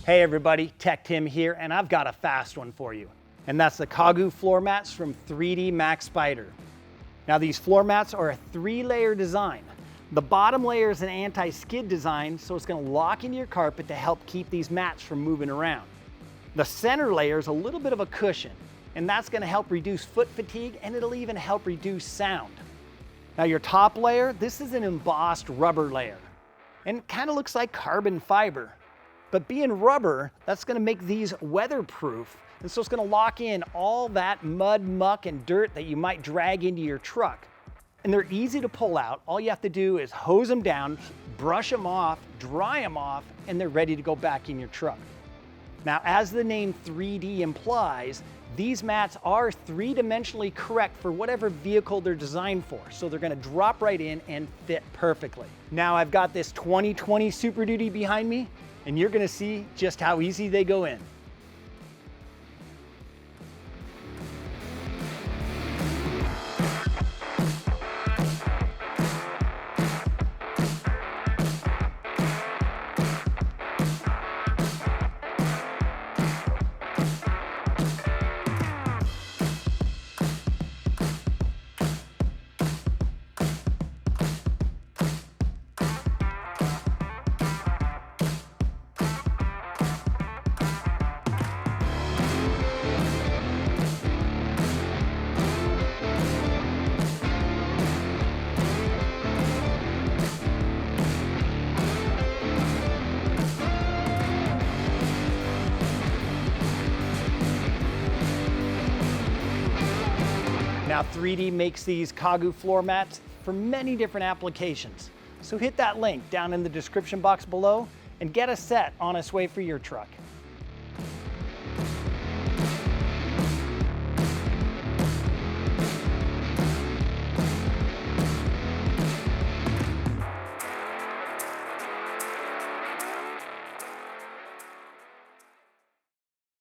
Hey everybody, Tech Tim here, and I've got a fast one for you. And that's the Kagu Floor Mats from 3D Maxpider. Now these floor mats are a 3-layer design. The bottom layer is an anti-skid design, so it's going to lock into your carpet to help keep these mats from moving around. The center layer is a little bit of a cushion, and that's going to help reduce foot fatigue, and it'll even help reduce sound. Now your top layer, this is an embossed rubber layer, and it kind of looks like carbon fiber. But being rubber, that's going to make these weatherproof, and so it's going to lock in all that mud, muck, and dirt that you might drag into your truck. And they're easy to pull out. All you have to do is hose them down, brush them off, dry them off, and they're ready to go back in your truck. Now, as the name 3D implies, these mats are 3-dimensionally correct for whatever vehicle they're designed for. So they're going to drop right in and fit perfectly. Now I've got this 2020 Super Duty behind me, and you're going to see just how easy they go in. Now 3D makes these Kagu floor mats for many different applications. So hit that link down in the description box below and get a set on its way for your truck.